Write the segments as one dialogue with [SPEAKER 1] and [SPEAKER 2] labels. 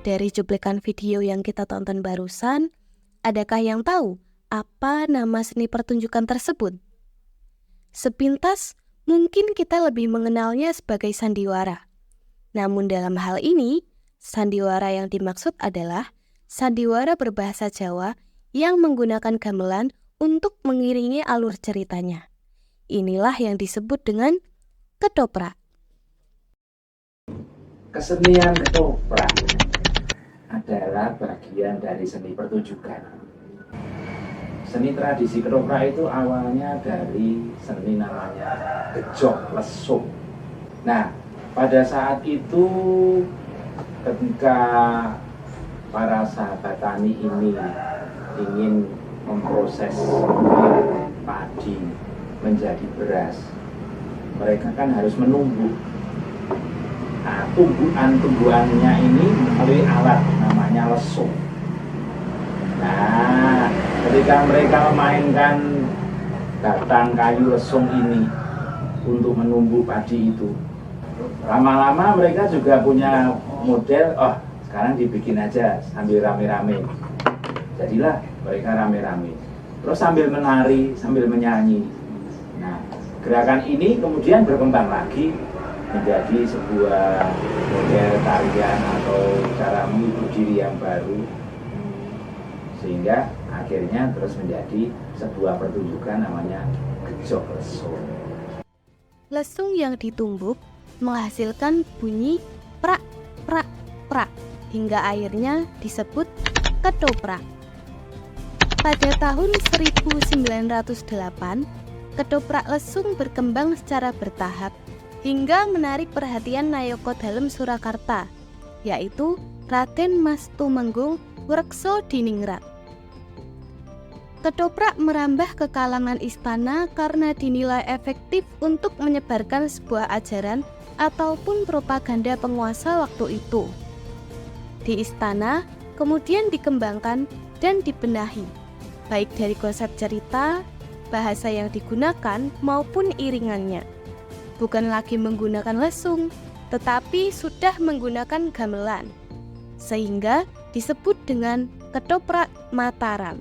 [SPEAKER 1] Dari cuplikan video yang kita tonton barusan, adakah yang tahu apa nama seni pertunjukan tersebut? Sepintas, mungkin kita lebih mengenalnya sebagai sandiwara. Namun dalam hal ini, sandiwara yang dimaksud adalah sandiwara berbahasa Jawa yang menggunakan gamelan untuk mengiringi alur ceritanya. Inilah yang disebut dengan ketoprak.
[SPEAKER 2] Kesenian ketoprak adalah bagian dari seni pertunjukan. Seni tradisi ketoprak itu awalnya dari seni namanya gejok lesung. Nah, pada saat itu ketika para sahabat tani ini ingin memproses padi menjadi beras, mereka kan harus menumbuk. Nah, tumbuhan-tumbuhannya ini melalui alat namanya lesung. Nah, ketika mereka memainkan batang kayu lesung ini untuk menumbuk padi itu, lama-lama mereka juga punya model, sekarang dibikin aja sambil rame-rame. Jadilah mereka rame-rame. Terus sambil menari, sambil menyanyi. Nah, gerakan ini kemudian berkembang lagi menjadi sebuah model tarian atau cara menghibur diri yang baru, sehingga akhirnya terus menjadi sebuah pertunjukan namanya gejok lesung.
[SPEAKER 1] Lesung yang ditumbuk menghasilkan bunyi prak, prak, prak, hingga akhirnya disebut ketoprak. Pada tahun 1908, ketoprak lesung berkembang secara bertahap hingga menarik perhatian Nayaka Dalem Surakarta, yaitu Raden Mas Tumenggung Wrekso Diningrat. Ketoprak merambah ke kalangan istana karena dinilai efektif untuk menyebarkan sebuah ajaran ataupun propaganda penguasa waktu itu. Di istana kemudian dikembangkan dan dibenahi, baik dari konsep cerita, bahasa yang digunakan maupun iringannya. Bukan lagi menggunakan lesung, tetapi sudah menggunakan gamelan, sehingga disebut dengan ketoprak Mataram.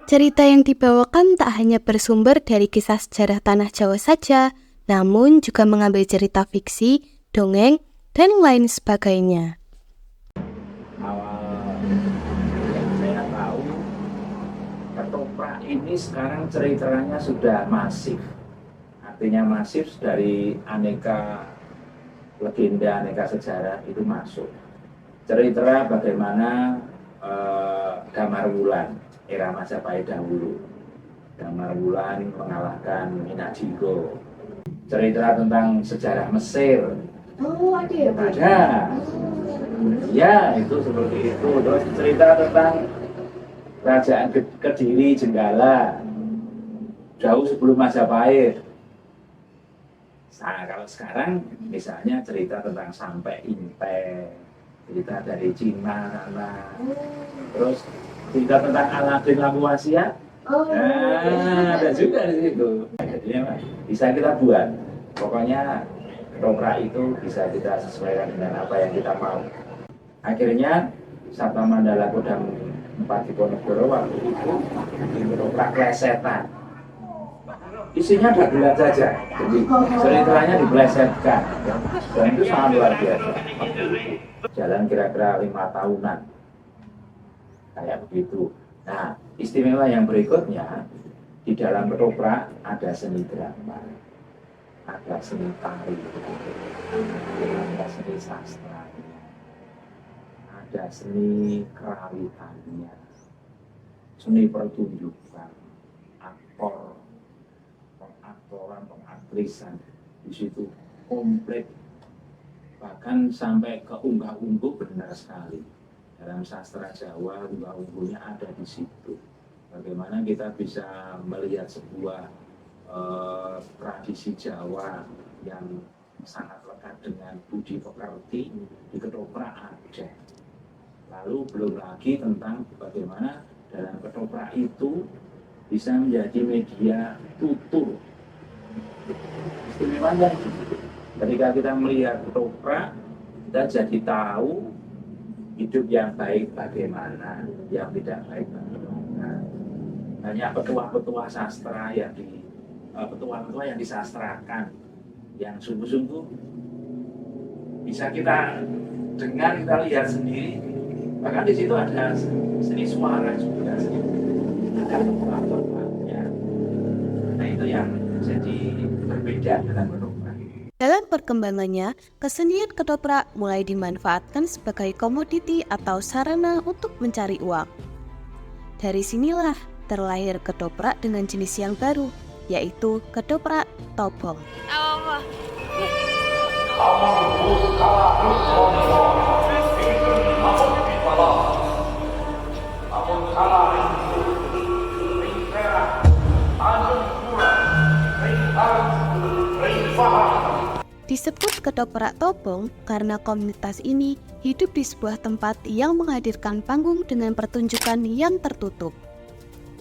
[SPEAKER 1] Cerita yang dibawakan tak hanya bersumber dari kisah sejarah tanah Jawa saja, namun juga mengambil cerita fiksi, dongeng, dan lain sebagainya.
[SPEAKER 2] Awal yang saya tahu, ketoprak ini sekarang ceritanya sudah masif. Artinya masif dari aneka legenda, aneka sejarah itu masuk. Cerita bagaimana Damar Wulan era Majapahit dahulu. Damar Wulan mengalahkan Minadigo. Cerita tentang sejarah Mesir.
[SPEAKER 3] Oh, ada ya, Bu?
[SPEAKER 2] Ada. Ya, itu seperti itu. Terus cerita tentang Kerajaan Kediri Jenggala. Jauh sebelum Majapahit. Nah, kalau sekarang misalnya cerita tentang Sampai Inte, cerita dari Cina sana. Terus cerita tentang Aladin Lampu Asia. Nah, ada juga di situ. Jadi bisa kita buat. Pokoknya ketoprak itu bisa kita sesuaikan dengan apa yang kita mau. Akhirnya Sabta Mandala Kodam 4 Diponegoro waktu itu bikin ketoprak plesetan. Isinya dagelan saja, jadi ceritanya diplesetkan, dan itu sangat luar biasa. Jalan kira-kira 5 tahunan, kayak begitu. Nah, istimewa yang berikutnya, di dalam ketoprak ada seni drama, ada seni tari, ada seni sastra, ada seni kerawitannya, seni pertunjukan, aktor, pengaktoran, pengaktrisan, di situ komplit, bahkan sampai ke unggah-ungguh. Benar sekali, dalam sastra Jawa unggah-ungguhnya ada di situ. bagaimana kita bisa melihat sebuah tradisi Jawa yang sangat lekat dengan budi pekerti di ketoprak Aceh. Lalu belum lagi tentang bagaimana dalam ketoprak itu bisa menjadi media tutur. Istimewanya ketika kita melihat ketoprak, kita jadi tahu hidup yang baik bagaimana, yang tidak baik bagaimana. Banyak petua-petua sastra yang petua-petua yang disastrakan, yang sungguh-sungguh bisa kita dengar, kita lihat sendiri. Bahkan di situ ada seni suara juga, ada petua-petuanya. Nah itu yang jadi berbeda dengan ketoprak.
[SPEAKER 1] Dalam perkembangannya, kesenian ketoprak mulai dimanfaatkan sebagai komoditi atau sarana untuk mencari uang. Dari sinilah terlahir ketoprak dengan jenis yang baru, yaitu ketoprak tobong. Disebut ketoprak tobong karena komunitas ini hidup di sebuah tempat yang menghadirkan panggung dengan pertunjukan yang tertutup.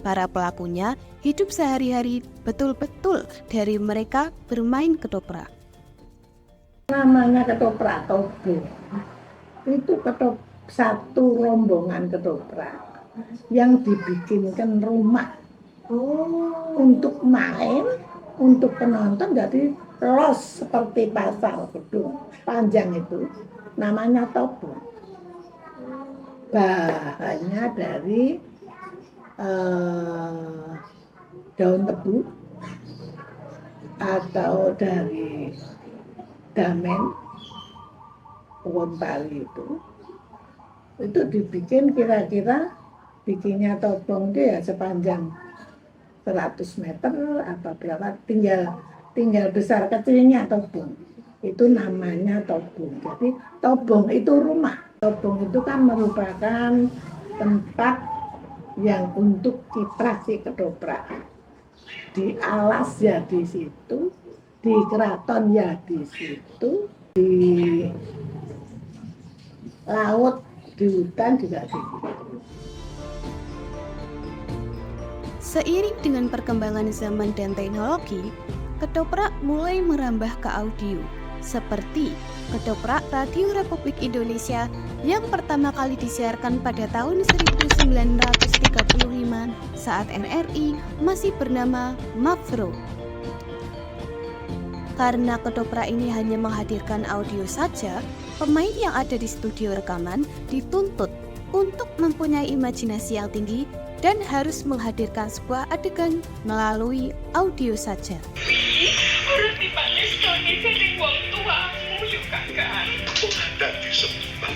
[SPEAKER 1] Para pelakunya hidup sehari-hari betul-betul dari mereka bermain ketoprak.
[SPEAKER 3] Namanya ketoprak tobong. Itu satu rombongan ketoprak yang dibikinkan rumah untuk main, untuk penonton, jadi los seperti pasar gedung panjang itu, namanya tobong. Bahannya dari daun tebu atau dari damen, pohon pari itu dibikin kira-kira bikinnya tobong itu ya sepanjang 100 meter apa berapa, tinggal besar kecilnya tobong. Itu namanya tobong. Jadi tobong itu rumah. Tobong itu kan merupakan tempat yang untuk kiprah si ketoprak. Di alas ya di situ, di keraton ya di situ, di laut, di hutan juga di situ.
[SPEAKER 1] Seiring dengan perkembangan zaman dan teknologi, ketoprak mulai merambah ke audio, seperti ketoprak Radio Republik Indonesia yang pertama kali disiarkan pada tahun 1935 saat NRI masih bernama Mafro. Karena ketoprak ini hanya menghadirkan audio saja, pemain yang ada di studio rekaman dituntut untuk mempunyai imajinasi yang tinggi dan harus menghadirkan sebuah adegan melalui audio saja.
[SPEAKER 4] Harus dibalaskan dari uang tuamu juga kan?
[SPEAKER 5] Dan disebut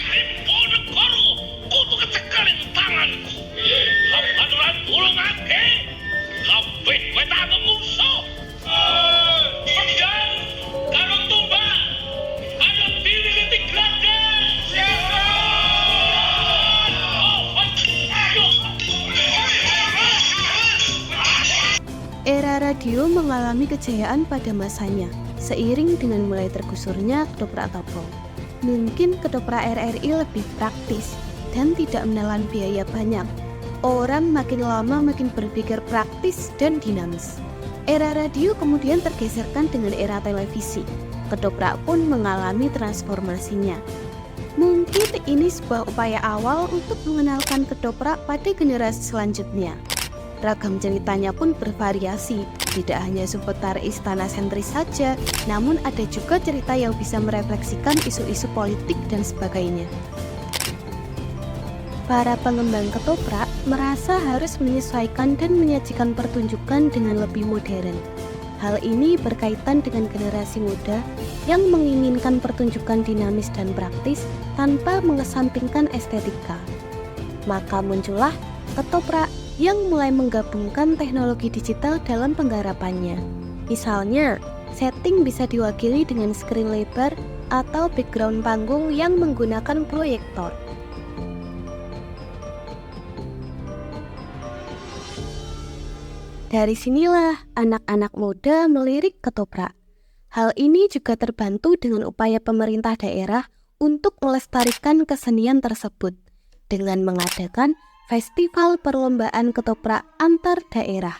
[SPEAKER 4] Rimpun koro, kutu kecekelin tanganku. Kapaduran tulung ake, kapit wetang musuh. Pedang, karung tumbak, ada diri di gelada.
[SPEAKER 1] Era radio mengalami kejayaan pada masanya, seiring dengan mulai tergusurnya ketoprak tobong. Mungkin ketoprak RRI lebih praktis dan tidak menelan biaya banyak. Orang makin lama makin berpikir praktis dan dinamis. Era radio kemudian tergeserkan dengan era televisi. Ketoprak pun mengalami transformasinya. Mungkin ini sebuah upaya awal untuk mengenalkan ketoprak pada generasi selanjutnya. Ragam ceritanya pun bervariasi, tidak hanya seputar istana sentris saja, namun ada juga cerita yang bisa merefleksikan isu-isu politik dan sebagainya. Para pengembang ketoprak merasa harus menyesuaikan dan menyajikan pertunjukan dengan lebih modern. Hal ini berkaitan dengan generasi muda yang menginginkan pertunjukan dinamis dan praktis tanpa mengesampingkan estetika. Maka muncullah ketoprak yang mulai menggabungkan teknologi digital dalam penggarapannya. Misalnya, setting bisa diwakili dengan screen lebar atau background panggung yang menggunakan proyektor. Dari sinilah anak-anak muda melirik ketoprak. Hal ini juga terbantu dengan upaya pemerintah daerah untuk melestarikan kesenian tersebut dengan mengadakan festival perlombaan ketoprak antar daerah.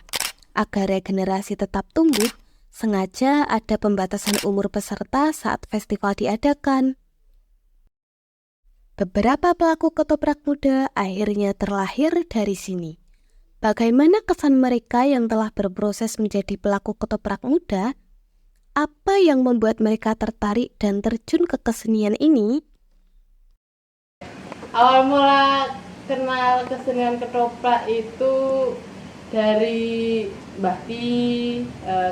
[SPEAKER 1] Agar regenerasi tetap tumbuh, sengaja ada pembatasan umur peserta saat festival diadakan. Beberapa pelaku ketoprak muda akhirnya terlahir dari sini. Bagaimana kesan mereka yang telah berproses menjadi pelaku ketoprak muda? Apa yang membuat mereka tertarik dan terjun ke kesenian ini?
[SPEAKER 6] Awal mula kenal kesenian ketoprak itu dari Mbah Ti,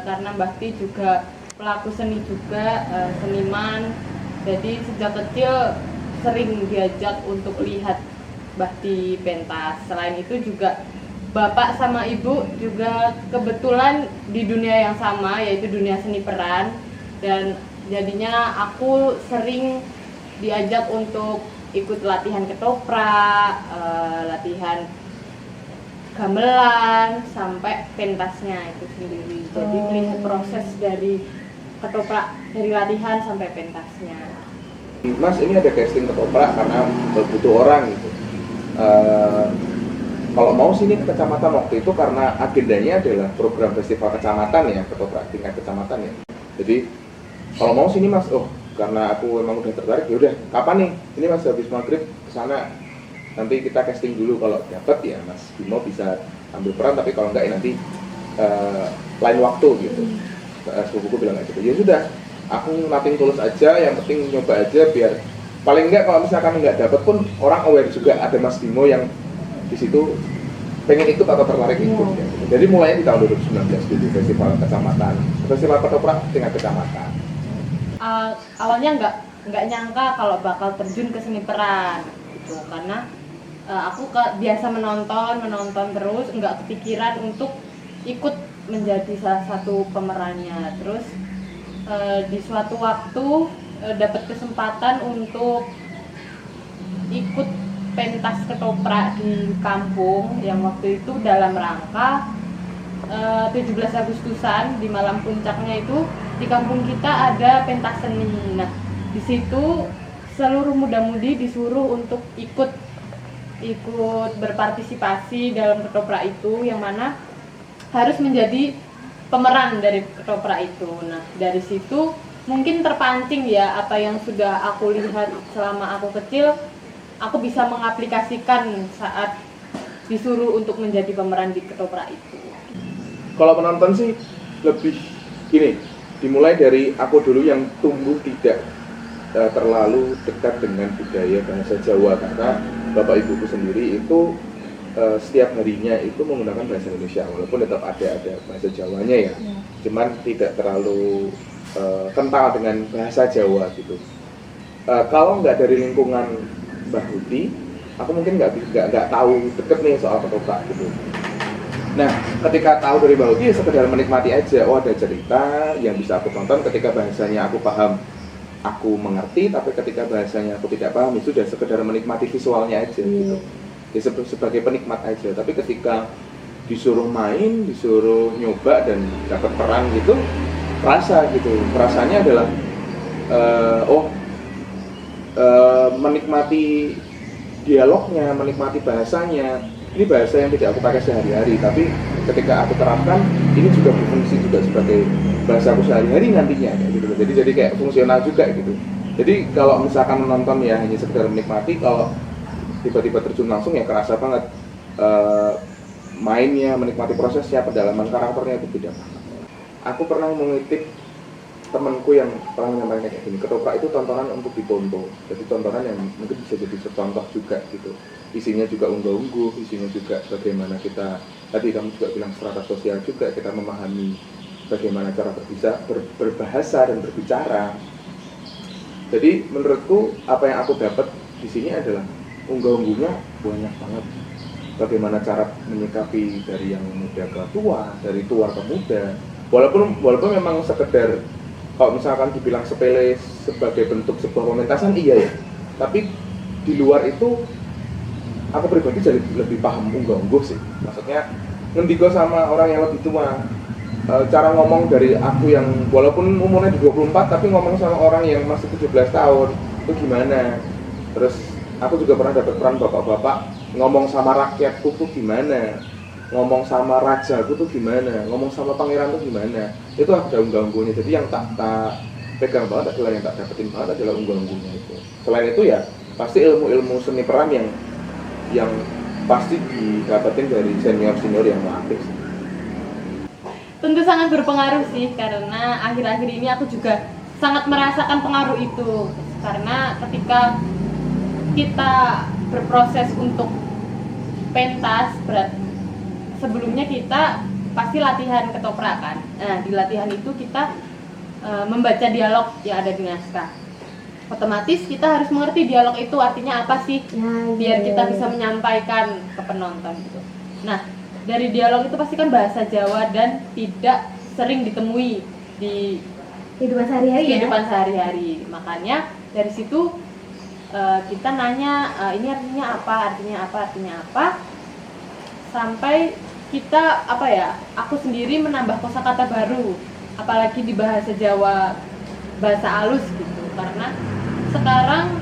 [SPEAKER 6] karena Mbah Ti juga pelaku seni juga, seniman. Jadi sejak kecil sering diajak untuk lihat Mbah Ti pentas. Selain itu juga bapak sama ibu juga kebetulan di dunia yang sama, yaitu dunia seni peran, dan jadinya aku sering diajak untuk ikut latihan ketoprak, latihan gamelan, sampai pentasnya itu sendiri. Jadi melihat proses dari ketoprak, dari latihan sampai pentasnya.
[SPEAKER 7] Mas, ini ada casting ketoprak karena butuh orang gitu. Kalau mau sini ke kecamatan waktu itu karena agendanya adalah program festival kecamatan ya, ketoprak tingkat kecamatan ya. Jadi kalau mau sini Mas, karena aku emang udah tertarik, ya udah kapan nih? Ini Mas habis maghrib kesana, nanti kita casting dulu, kalau dapat ya Mas Bimo bisa ambil peran, tapi kalau enggak ya nanti lain waktu gitu. Sepupuku bilang kayak gitu. Ya sudah, aku nating tulus aja, yang penting nyoba aja biar paling enggak kalau misalkan enggak dapat pun orang aware juga ada Mas Bimo yang di situ pengen ikut atau tertarik ikut ya. Jadi mulainya di tahun 2019 dulu festival kecamatan, festival ketoprak tingkat kecamatan.
[SPEAKER 6] Awalnya nggak nyangka kalau bakal terjun ke seni peran gitu, karena aku biasa menonton terus, nggak kepikiran untuk ikut menjadi salah satu pemerannya. Terus di suatu waktu dapat kesempatan untuk ikut pentas ketoprak di kampung, yang waktu itu dalam rangka 17 Agustusan, di malam puncaknya itu di kampung kita ada pentas seni. Nah, di situ seluruh muda-mudi disuruh untuk ikut berpartisipasi dalam ketoprak itu, yang mana harus menjadi pemeran dari ketoprak itu. Nah, dari situ mungkin terpancing ya apa yang sudah aku lihat selama aku kecil, aku bisa mengaplikasikan saat disuruh untuk menjadi pemeran di ketoprak itu.
[SPEAKER 7] Kalau penonton sih lebih gini, dimulai dari aku dulu yang tumbuh tidak terlalu dekat dengan budaya bahasa Jawa, karena bapak ibuku sendiri itu setiap harinya itu menggunakan bahasa Indonesia, walaupun tetap ada bahasa Jawanya ya, cuman tidak terlalu kental dengan bahasa Jawa gitu. Kalau nggak dari lingkungan Mbah Huti, aku mungkin nggak tahu deket nih soal ketoprak gitu. Nah, ketika tahu dari Mbah Huti, sekedar menikmati aja. Oh, ada cerita yang bisa aku tonton. Ketika bahasanya aku paham, aku mengerti. Tapi ketika bahasanya aku tidak paham, itu sudah sekedar menikmati visualnya aja gitu. Ya, sebagai penikmat aja. Tapi ketika disuruh main, disuruh nyoba dan dapat peran gitu, rasa gitu. Rasanya adalah menikmati dialognya, menikmati bahasanya. Ini bahasa yang tidak aku pakai sehari-hari, tapi ketika aku terapkan, ini juga berfungsi juga sebagai bahasa aku sehari-hari nantinya gitu. Jadi kayak fungsional juga gitu. Jadi kalau misalkan menonton ya hanya sekedar menikmati, kalau tiba-tiba terjun langsung ya kerasa banget mainnya, menikmati prosesnya, pendalaman karakternya itu beda banget. Aku pernah mengutip temanku yang pernah menyampaikan kayak gini, ketoprak itu tontonan untuk ditonton, jadi tontonan yang mungkin bisa jadi contoh juga gitu. Isinya juga unggah-ungguh, isinya juga bagaimana kita, tadi kamu juga bilang strata sosial juga, kita memahami bagaimana cara berbahasa dan berbicara. Jadi menurutku apa yang aku dapat di sini adalah unggah-ungguhnya banyak banget. Bagaimana cara menyikapi dari yang muda ke tua, dari tua ke muda. Walaupun memang sekedar kalau misalkan dibilang sepele sebagai bentuk sebuah pementasan, iya ya. Tapi di luar itu, aku pribadi jadi lebih paham unggah-ungguh sih. Maksudnya ngendiko sama orang yang lebih tua. Cara ngomong dari aku yang walaupun umurnya di 24 tapi ngomong sama orang yang masih 17 tahun itu gimana. Terus aku juga pernah dapat peran bapak-bapak ngomong sama rakyatku tuh gimana, ngomong sama rajaku tuh gimana, ngomong sama pangeran tuh gimana. Itu ada unggah-ungguhnya. Jadi yang tak pegang banget adalah, yang tak dapetin banget adalah unggah-ungguhnya itu. Selain itu ya pasti ilmu-ilmu seni peran yang pasti didapetin dari senior-senior yang aktif.
[SPEAKER 6] Tentu sangat berpengaruh sih, karena akhir-akhir ini aku juga sangat merasakan pengaruh itu. Karena ketika kita berproses untuk pentas, sebelumnya kita pasti latihan ketoprakan. Nah, di latihan itu kita membaca dialog yang ada di naskah. Otomatis kita harus mengerti dialog itu artinya apa sih, biar kita bisa menyampaikan ke penonton gitu. Nah, dari dialog itu pasti kan bahasa Jawa dan tidak sering ditemui di
[SPEAKER 8] kehidupan sehari-hari.
[SPEAKER 6] Makanya dari situ kita nanya ini artinya apa, sampai kita aku sendiri menambah kosakata baru, apalagi di bahasa Jawa, bahasa halus gitu. Karena sekarang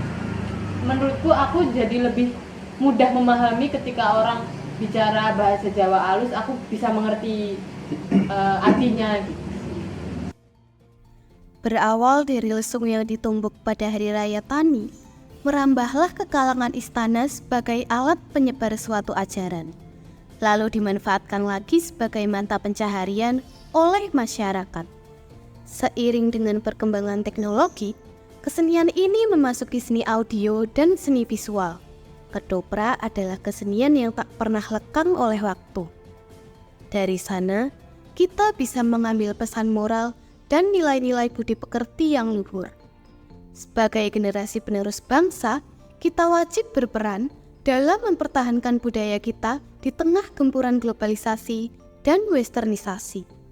[SPEAKER 6] menurutku aku jadi lebih mudah memahami ketika orang bicara bahasa Jawa halus, aku bisa mengerti artinya gitu.
[SPEAKER 1] Berawal dari lesung yang ditumbuk pada hari raya Tani, merambahlah ke kalangan istana sebagai alat penyebar suatu ajaran, lalu dimanfaatkan lagi sebagai mata pencaharian oleh masyarakat. Seiring dengan perkembangan teknologi, kesenian ini memasuki seni audio dan seni visual. Ketoprak adalah kesenian yang tak pernah lekang oleh waktu. Dari sana, kita bisa mengambil pesan moral dan nilai-nilai budi pekerti yang luhur. Sebagai generasi penerus bangsa, kita wajib berperan dalam mempertahankan budaya kita di tengah gempuran globalisasi dan westernisasi.